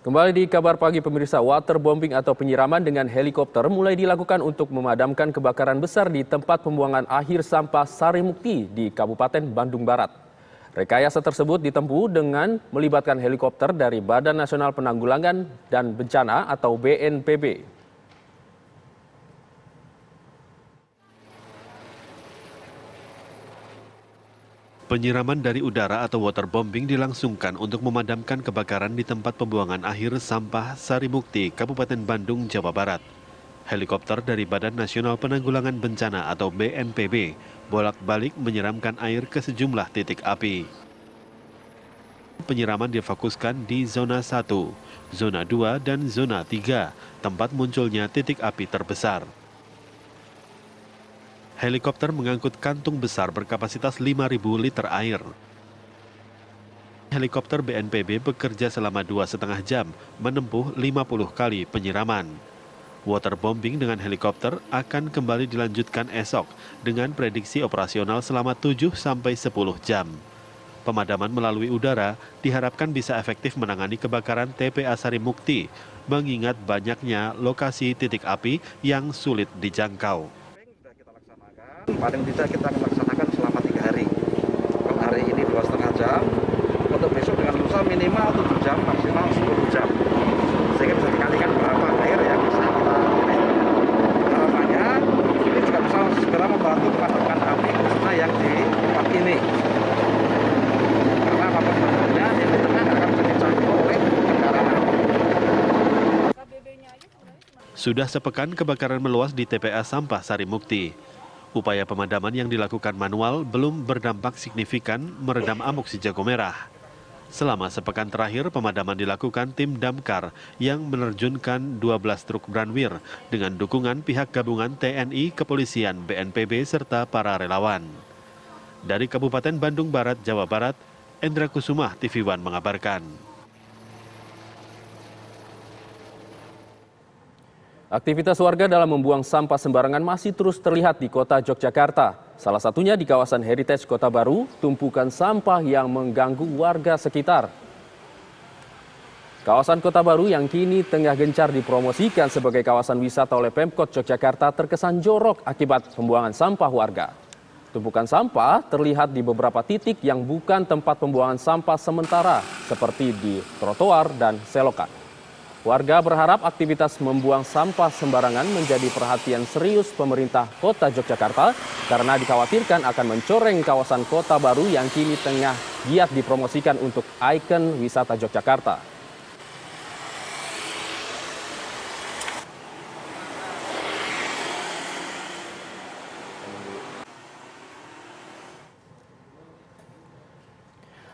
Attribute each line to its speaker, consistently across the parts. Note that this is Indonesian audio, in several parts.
Speaker 1: Kembali di kabar pagi pemirsa, waterbombing atau penyiraman dengan helikopter mulai dilakukan untuk memadamkan kebakaran besar di tempat pembuangan akhir sampah Sarimukti di Kabupaten Bandung Barat. Rekayasa tersebut ditempuh dengan melibatkan helikopter dari Badan Nasional Penanggulangan dan Bencana atau BNPB.
Speaker 2: Penyiraman dari udara atau waterbombing dilangsungkan untuk memadamkan kebakaran di tempat pembuangan akhir sampah Sarimukti, Kabupaten Bandung, Jawa Barat. Helikopter dari Badan Nasional Penanggulangan Bencana atau BNPB bolak-balik menyiramkan air ke sejumlah titik api. Penyiraman difokuskan di zona 1, zona 2, dan zona 3, tempat munculnya titik api terbesar. Helikopter mengangkut kantung besar berkapasitas 5.000 liter air. Helikopter BNPB bekerja selama 2,5 jam, menempuh 50 kali penyiraman. Waterbombing dengan helikopter akan kembali dilanjutkan esok dengan prediksi operasional selama 7-10 jam. Pemadaman melalui udara diharapkan bisa efektif menangani kebakaran TPA Sarimukti, mengingat banyaknya lokasi titik api yang sulit dijangkau.
Speaker 3: Paling tidak kita akan laksanakan selama 3 hari. Kalau hari ini 2,5 jam, untuk besok dengan lusa minimal 7 jam, maksimal 10 jam. Sehingga bisa dikalikan berapa air yang bisa kita pakai. Harapannya ini juga bisa segera membantu memadamkan api khususnya yang di tempat ini. Karena apapun bentuknya, yang di tengah akan bisa dicampur oleh kendaraan.
Speaker 2: Sudah sepekan kebakaran meluas di TPA Sampah Sarimukti. Upaya pemadaman yang dilakukan manual belum berdampak signifikan meredam amuk si jago merah. Selama sepekan terakhir, pemadaman dilakukan tim damkar yang menerjunkan 12 truk Branwir dengan dukungan pihak gabungan TNI, Kepolisian, BNPB, serta para relawan. Dari Kabupaten Bandung Barat, Jawa Barat, Endra Kusumah, TV One mengabarkan.
Speaker 1: Aktivitas warga dalam membuang sampah sembarangan masih terus terlihat di kota Yogyakarta. Salah satunya di kawasan Heritage Kota Baru, tumpukan sampah yang mengganggu warga sekitar. Kawasan Kota Baru yang kini tengah gencar dipromosikan sebagai kawasan wisata oleh Pemkot Yogyakarta terkesan jorok akibat pembuangan sampah warga. Tumpukan sampah terlihat di beberapa titik yang bukan tempat pembuangan sampah sementara, seperti di trotoar dan selokan. Warga berharap aktivitas membuang sampah sembarangan menjadi perhatian serius pemerintah Kota Yogyakarta karena dikhawatirkan akan mencoreng kawasan Kota Baru yang kini tengah giat dipromosikan untuk ikon wisata Yogyakarta.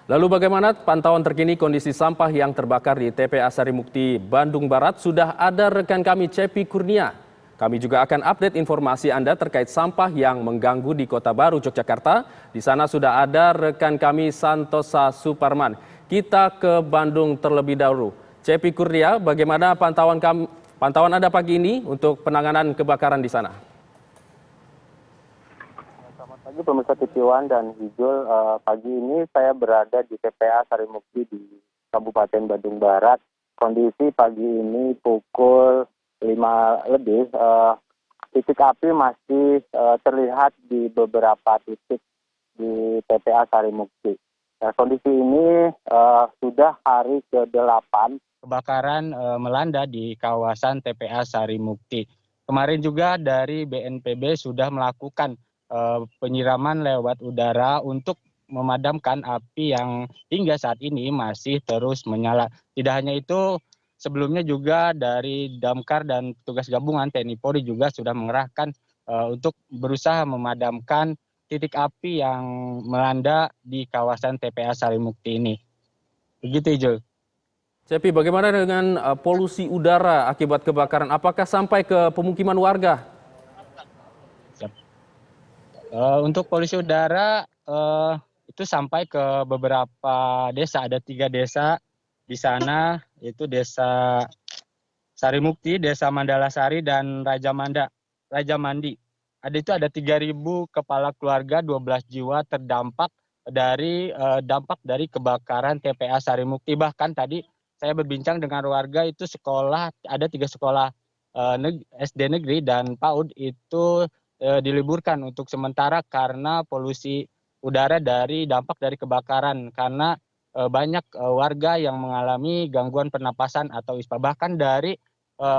Speaker 1: Lalu bagaimana pantauan terkini kondisi sampah yang terbakar di TPA Sarimukti, Bandung Barat? Sudah ada rekan kami Cepi Kurnia. Kami juga akan update informasi Anda terkait sampah yang mengganggu di Kota Baru, Yogyakarta. Di sana sudah ada rekan kami Santosa Suparman. Kita ke Bandung terlebih dahulu. Cepi Kurnia, bagaimana pantauan Anda pagi ini untuk penanganan kebakaran di sana?
Speaker 4: Pagi pemirsa TV One dan Hijul, pagi ini saya berada di TPA Sarimukti di Kabupaten Bandung Barat. Kondisi pagi ini pukul 5 lebih, titik api masih terlihat di beberapa titik di TPA Sarimukti. Kondisi ini sudah hari ke-8 kebakaran melanda di kawasan TPA Sarimukti. Kemarin juga dari BNPB sudah melakukan penyiraman lewat udara untuk memadamkan api yang hingga saat ini masih terus menyala. Tidak hanya itu, sebelumnya juga dari Damkar dan petugas gabungan TNI Polri juga sudah mengerahkan untuk berusaha memadamkan titik api yang melanda di kawasan TPA Sarimukti ini. Begitu, Ijul.
Speaker 1: Cepi, bagaimana dengan polusi udara akibat kebakaran? Apakah sampai ke pemukiman warga?
Speaker 4: Untuk polusi udara itu sampai ke beberapa desa, ada 3 desa di sana, yaitu Desa Sarimukti, Desa Mandalasari, dan Raja Mandi. Ada 3.000 kepala keluarga, 12 jiwa terdampak dari dampak dari kebakaran TPA Sarimukti. Bahkan tadi
Speaker 5: saya berbincang dengan warga itu sekolah, ada 3 sekolah SD negeri dan PAUD itu diliburkan untuk sementara karena polusi udara dari dampak dari kebakaran. Karena banyak warga yang mengalami gangguan pernapasan atau ISPA. Bahkan dari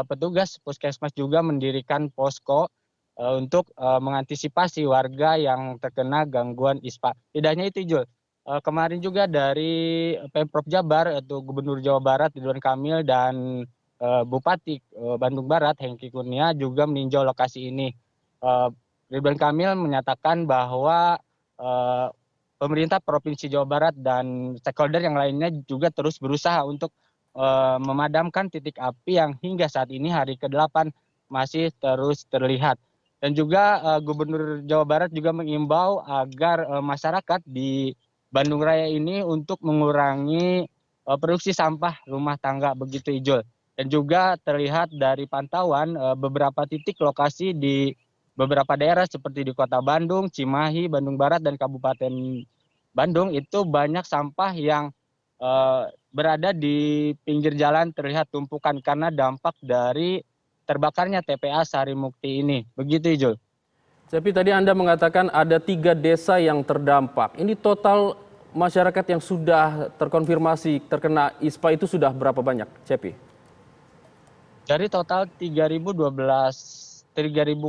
Speaker 5: petugas puskesmas juga mendirikan posko untuk mengantisipasi warga yang terkena gangguan ISPA. Tidak hanya itu, Jul. Kemarin juga dari Pemprov Jabar, yaitu Gubernur Jawa Barat Ridwan Kamil dan Bupati Bandung Barat Hengki Kurnia juga meninjau lokasi ini. Ridwan Kamil menyatakan bahwa pemerintah Provinsi Jawa Barat dan stakeholder yang lainnya juga terus berusaha untuk memadamkan titik api yang hingga saat ini hari ke-8 masih terus terlihat. Dan juga Gubernur Jawa Barat juga mengimbau agar masyarakat di Bandung Raya ini untuk mengurangi produksi sampah rumah tangga, begitu Ijul. Dan juga terlihat dari pantauan beberapa titik lokasi di beberapa daerah seperti di Kota Bandung, Cimahi, Bandung Barat, dan Kabupaten Bandung itu banyak sampah yang berada di pinggir jalan terlihat tumpukan karena dampak dari terbakarnya TPA Sarimukti ini. Begitu Ijul.
Speaker 1: Tapi tadi Anda mengatakan ada 3 desa yang terdampak. Ini total masyarakat yang sudah terkonfirmasi terkena ISPA itu sudah berapa banyak, Cepi?
Speaker 5: Dari total 3.012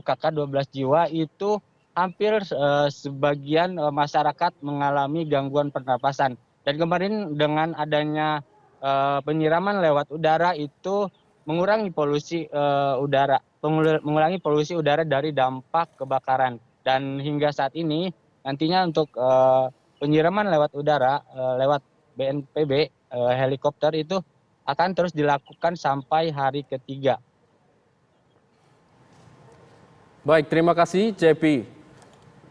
Speaker 5: kakak 12 jiwa itu hampir sebagian masyarakat mengalami gangguan pernapasan. Dan kemarin dengan adanya penyiraman lewat udara itu mengurangi polusi udara dari dampak kebakaran. Dan hingga saat ini nantinya untuk penyiraman lewat udara lewat BNPB helikopter itu akan terus dilakukan sampai hari ketiga.
Speaker 1: Baik, terima kasih Cepi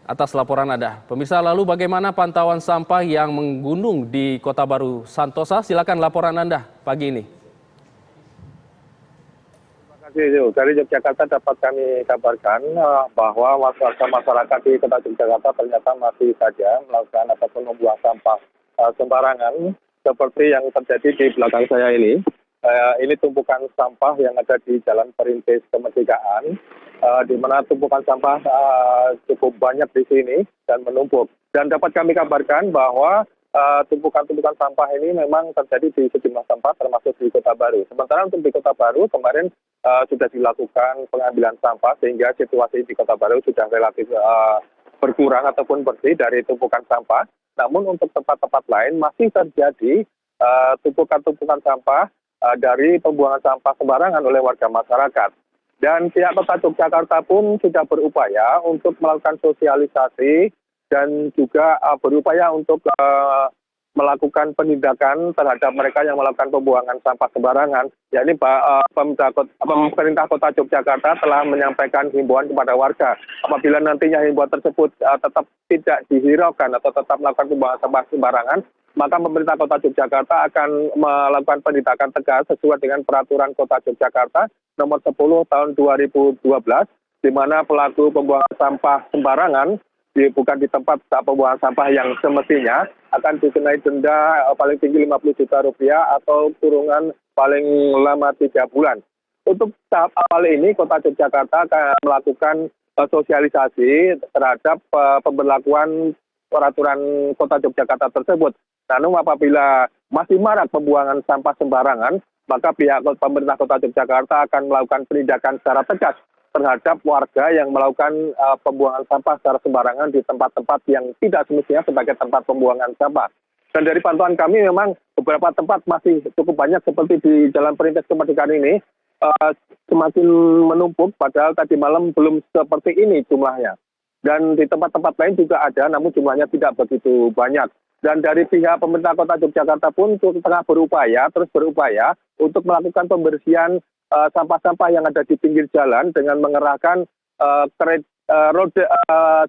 Speaker 1: atas laporan Anda. Pemirsa, lalu bagaimana pantauan sampah yang menggunung di Kota Baru Santosa? Silakan laporan Anda pagi ini.
Speaker 4: Dari Yogyakarta dapat kami kabarkan bahwa masyarakat di Kota Yogyakarta ternyata masih saja melakukan ataupun membuang sampah sembarangan seperti yang terjadi di belakang saya ini. Ini tumpukan sampah yang ada di Jalan Perintis Kemerdekaan, di mana tumpukan sampah cukup banyak di sini dan menumpuk. Dan dapat kami kabarkan bahwa tumpukan-tumpukan sampah ini memang terjadi di sejumlah tempat termasuk di Kota Baru. Sementara untuk di Kota Baru kemarin sudah dilakukan pengambilan sampah sehingga situasi di Kota Baru sudah relatif berkurang ataupun bersih dari tumpukan sampah. Namun untuk tempat-tempat lain masih terjadi tumpukan-tumpukan sampah dari pembuangan sampah sembarangan oleh warga masyarakat. Dan pihak Kota Yogyakarta pun sudah berupaya untuk melakukan sosialisasi dan juga berupaya untuk melakukan penindakan terhadap mereka yang melakukan pembuangan sampah sembarangan. Yakni pemerintah Kota Yogyakarta telah menyampaikan himbauan kepada warga. Apabila nantinya himbauan tersebut tetap tidak dihiraukan atau tetap melakukan pembuangan sampah sembarangan, maka pemerintah Kota Yogyakarta akan melakukan penindakan tegas sesuai dengan peraturan Kota Yogyakarta nomor 10 tahun 2012, di mana pelaku pembuangan sampah sembarangan bukan di tempat pembuangan sampah yang semestinya akan dikenai denda paling tinggi Rp50 juta atau kurungan paling lama 3 bulan. Untuk tahap awal ini Kota Yogyakarta akan melakukan sosialisasi terhadap pemberlakuan peraturan Kota Yogyakarta tersebut. Namun apabila masih marak pembuangan sampah sembarangan, maka pihak pemerintah Kota Yogyakarta akan melakukan penindakan secara tegas terhadap warga yang melakukan pembuangan sampah secara sembarangan di tempat-tempat yang tidak semestinya sebagai tempat pembuangan sampah. Dan dari pantauan kami memang beberapa tempat masih cukup banyak seperti di Jalan Perintis Kemerdekaan ini semakin menumpuk, padahal tadi malam belum seperti ini jumlahnya. Dan di tempat-tempat lain juga ada, namun jumlahnya tidak begitu banyak. Dan dari pihak pemerintah Kota Yogyakarta pun tengah terus berupaya untuk melakukan pembersihan sampah-sampah yang ada di pinggir jalan dengan mengerahkan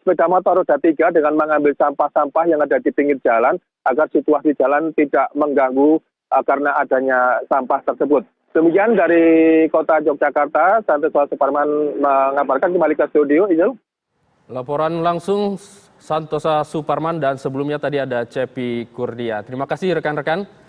Speaker 4: sepeda motor roda 3 dengan mengambil sampah-sampah yang ada di pinggir jalan agar situasi jalan tidak mengganggu karena adanya sampah tersebut. Demikian dari Kota Yogyakarta, Santosa Suparman mengabarkan. Kembali ke studio, Izul.
Speaker 1: Laporan langsung Santosa Suparman dan sebelumnya tadi ada Cepi Kurnia. Terima kasih rekan-rekan.